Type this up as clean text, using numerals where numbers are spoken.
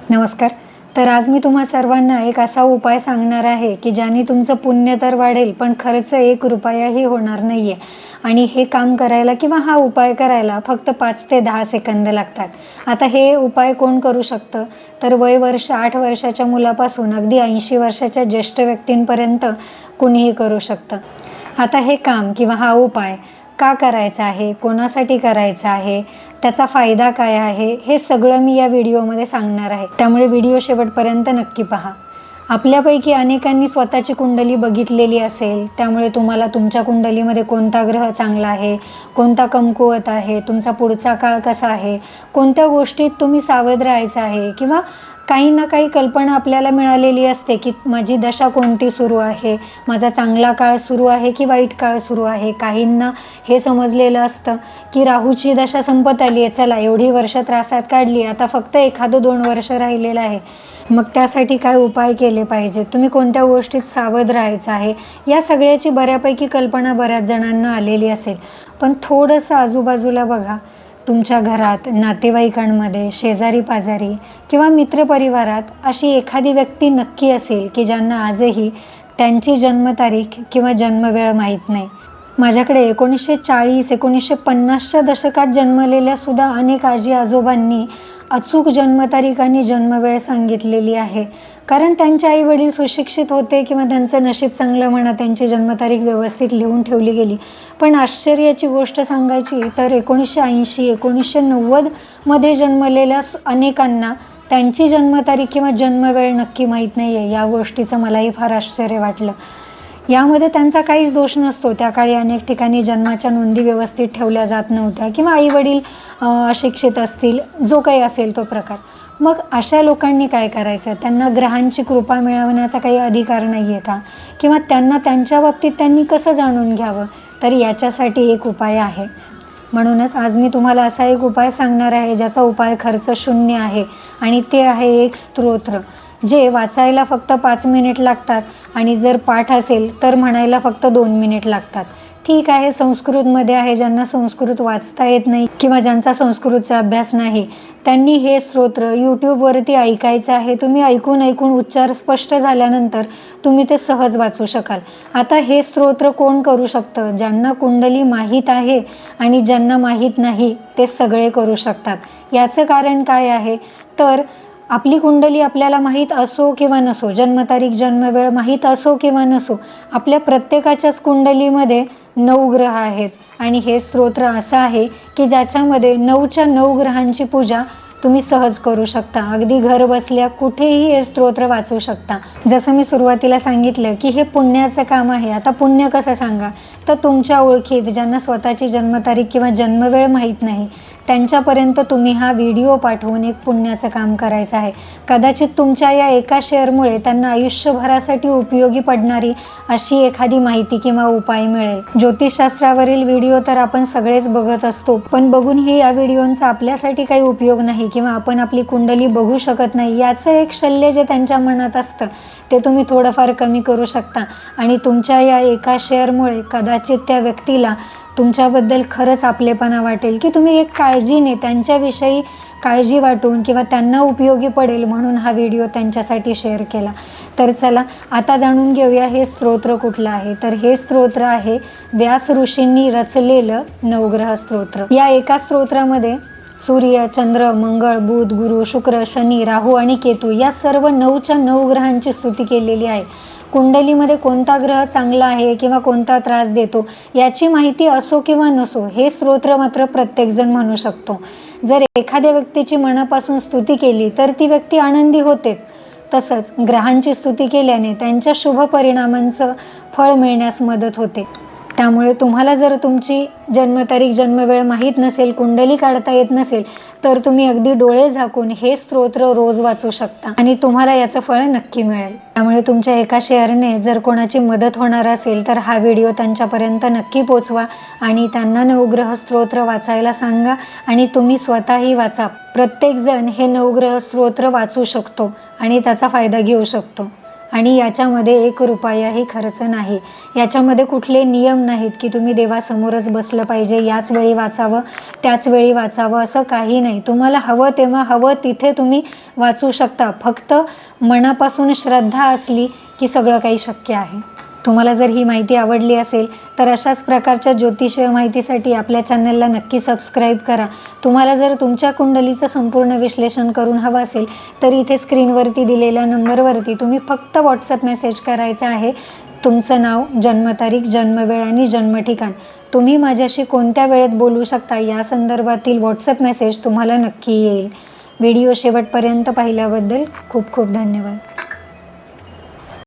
नमस्कार. तर आज मी तुम्हा सर्वांना एक असा उपाय सांगणार आहे की ज्याने तुमचं पुण्य तर वाढेल, पण खर्च 1 रुपयाही होणार नाहीये. आणि हे काम करायला किंवा हा उपाय करायला फक्त 5 ते 10 सेकंद लागतात. आता हे उपाय कोण करू शकतं? तर वय वर्ष 8 वर्षाच्या मुलापासून अगदी 80 वर्षाच्या ज्येष्ठ व्यक्तींपर्यंत कुणीही करू शकतं. आता हे काम किंवा हा उपाय का करायचा आहे, कोणासाठी करायचा आहे, त्याचा फायदा काय आहे, हे सगळं मी या व्हिडिओमध्ये सांगणार आहे. त्यामुळे व्हिडिओ शेवटपर्यंत नक्की पहा. आपल्यापैकी अनेकांनी स्वतःची कुंडली बघितलेली असेल, त्यामुळे तुम्हाला तुमच्या कुंडलीमध्ये कोणता ग्रह चांगला आहे, कोणता कमकुवत आहे, तुमचा पुढचा काळ कसा आहे, कोणत्या गोष्टीत तुम्ही सावध राहायचं आहे, किंवा काही ना काही कल्पना आपल्याला मिळालेली असते की माझी दशा कोणती सुरू आहे, माझा चांगला काळ सुरू आहे की वाईट काळ सुरू आहे. काहींना हे समजलेलं असतं की राहूची दशा संपत आली आहे, चला एवढी वर्ष त्रासात काढली, आता फक्त 1-2 वर्ष राहिलेलं आहे. मग त्यासाठी काय उपाय केले पाहिजे, तुम्ही कोणत्या गोष्टीत सावध राहायचं आहे, या सगळ्याची बऱ्यापैकी कल्पना बऱ्याच जणांना आलेली असेल. पण थोडंसं आजूबाजूला बघा, तुमच्या घरात, नातेवाईकांमध्ये, शेजारी पाजारी किंवा मित्रपरिवारात अशी एखादी व्यक्ती नक्की असेल की ज्यांना आजही त्यांची जन्मतारीख किंवा जन्मवेळ माहीत नाही. माझ्याकडे 1940-1950च्या दशकात जन्मलेल्या सुद्धा अनेक आजी आजोबांनी अचूक जन्मतारीख आणि जन्मवेळ सांगितलेली आहे. कारण त्यांचे आई वडील सुशिक्षित होते किंवा त्यांचं नशीब चांगलं म्हणा, त्यांची जन्मतारीख व्यवस्थित लिहून ठेवली गेली. पण आश्चर्याची गोष्ट सांगायची तर 1980-1990 मध्ये जन्मलेल्या अनेकांना त्यांची जन्मतारीख किंवा जन्मवेळ नक्की माहीत नाही आहे. या गोष्टीचं मलाही फार आश्चर्य वाटलं. यामध्ये त्यांचा काहीच दोष नसतो. त्या काळी अनेक ठिकाणी जन्माच्या नोंदी व्यवस्थित ठेवल्या जात नव्हत्या किंवा आई वडील अशिक्षित असतील, जो काही असेल तो प्रकार. मग अशा लोकांनी काय करायचं? त्यांना ग्रहांची कृपा मिळवण्याचा काही अधिकार नाही आहे का? किंवा त्यांना त्यांच्या बाबतीत त्यांनी कसं जाणून घ्यावं? तर याच्यासाठी एक उपाय आहे. म्हणूनच आज मी तुम्हाला असा एक उपाय सांगणार आहे ज्याचा उपाय खर्च शून्य आहे, आणि ते आहे एक स्तोत्र, जे वाचायला फक्त 5 मिनिट लागतात आणि जर पाठ असेल तर म्हणायला फक्त 2 मिनिट लागतात. ठीक आहे, संस्कृतमध्ये आहे. ज्यांना संस्कृत वाचता येत नाही किंवा ज्यांचा संस्कृतचा अभ्यास नाही, त्यांनी हे स्तोत्र यूट्यूबवरती ऐकायचं आहे. तुम्ही ऐकून उच्चार स्पष्ट झाल्यानंतर तुम्ही ते सहज वाचू शकाल. आता हे स्तोत्र कोण करू शकतं? ज्यांना कुंडली माहीत आहे आणि ज्यांना माहीत नाही ते सगळे करू शकतात. याचं कारण काय आहे? तर आपली कुंडली आपल्याला माहीत असो किंवा नसो, जन्मतारीख जन्मवेळ माहीत असो किंवा नसो, आपल्या प्रत्येकाच्याच कुंडलीमध्ये 9 ग्रह आहेत. आणि हे स्तोत्र असं आहे की ज्याच्यामध्ये 9च्या 9 ग्रहांची पूजा तुम्ही सहज करू शकता. अगदी घर बसल्या कुठेही हे स्तोत्र वाचू शकता. जसं मी सुरुवातीला सांगितलं की हे पुण्याचं काम आहे. आता पुण्य कसं सांगा? तर तुमच्या ओळखीत ज्यांना स्वतःची जन्मतारीख किंवा जन्मवेळ माहीत नाही, त्यांच्यापर्यंत तुम्ही हा व्हिडिओ पाठवून एक पुण्याचं काम करायचं आहे. कदाचित तुमच्या या एका शेअरमुळे त्यांना आयुष्यभरासाठी उपयोगी पडणारी अशी एखादी माहिती किंवा उपाय मिळेल. ज्योतिषशास्त्रावरील व्हिडिओ तर आपण सगळेच बघत असतो, पण बघूनही या व्हिडिओंचा आपल्यासाठी काही उपयोग नाही किंवा आपण आपली कुंडली बघू शकत नाही, याचं एक शल्य जे त्यांच्या मनात असतं ते तुम्ही थोडंफार कमी करू शकता. आणि तुमच्या या एका शेअरमुळे कदाचित त्या व्यक्तीला तुमच्याबद्दल खरंच आपलेपणा वाटेल की तुम्ही एक काळजीने त्यांच्याविषयी काळजी वाटून किंवा त्यांना उपयोगी पडेल म्हणून हा व्हिडिओ त्यांच्यासाठी शेअर केला. तर चला आता जाणून घेऊया हे स्तोत्र कुठलं आहे. तर हे स्तोत्र आहे व्यास ऋषींनी रचलेलं नवग्रह स्तोत्र. या एका स्तोत्रामध्ये सूर्य, चंद्र, मंगळ, बुध, गुरु, शुक्र, शनी, राहू आणि केतू या सर्व 9च्या 9 ग्रहांची स्तुती केलेली आहे. कुंडलीमध्ये कोणता ग्रह चांगला आहे किंवा कोणता त्रास देतो याची माहिती असो किंवा नसो, हे स्तोत्र मात्र प्रत्येकजण म्हणू शकतो. जर एखाद्या व्यक्तीची मनापासून स्तुती केली तर ती व्यक्ती आनंदी होते. तसंच ग्रहांची स्तुती केल्याने त्यांच्या शुभ परिणामांचं फळ मिळण्यास मदत होते. त्यामुळे तुम्हाला जर तुमची जन्मतारीख जन्मवेळ माहीत नसेल, कुंडली काढता येत नसेल, तर तुम्ही अगदी डोळे झाकून हे स्तोत्र रोज वाचू शकता आणि तुम्हाला याचं फळ नक्की मिळेल. त्यामुळे तुमच्या एका शेअरने जर कोणाची मदत होणार असेल तर हा व्हिडिओ त्यांच्यापर्यंत नक्की पोचवा आणि त्यांना नवग्रह स्तोत्र वाचायला सांगा आणि तुम्ही स्वतःही वाचा. प्रत्येकजण हे नवग्रह स्तोत्र वाचू शकतो आणि त्याचा फायदा घेऊ शकतो. आणि याच्यामध्ये 1 रुपयाही खर्च नाही. याच्यामध्ये कुठले नियम नाहीत की तुम्ही देवासमोरच बसलं पाहिजे, याच वेळी वाचावं, त्याच वेळी वाचावं, असं काही नाही. तुम्हाला हवं तेव्हा हवं तिथे तुम्ही वाचू शकता. फक्त मनापासून श्रद्धा असली की सगळं काही शक्य आहे. तुम्हाला जर ही माहिती आवडली असेल तर अशाच प्रकारच्या ज्योतिषीय माहितीसाठी आपल्या चॅनलला नक्की सबस्क्राईब करा. तुम्हाला जर तुमच्या कुंडलीचं संपूर्ण विश्लेषण करून हवं असेल तर इथे स्क्रीनवरती दिलेल्या नंबरवरती तुम्ही फक्त व्हॉट्सअप मेसेज करायचा आहे. तुमचं नाव, जन्मतारीख, जन्मवेळ आणि जन्मठिकाण. तुम्ही माझ्याशी कोणत्या वेळेत बोलू शकता या संदर्भातील व्हॉट्सअप मेसेज तुम्हाला नक्की येईल. व्हिडिओ शेवटपर्यंत पाहिल्याबद्दल खूप खूप धन्यवाद.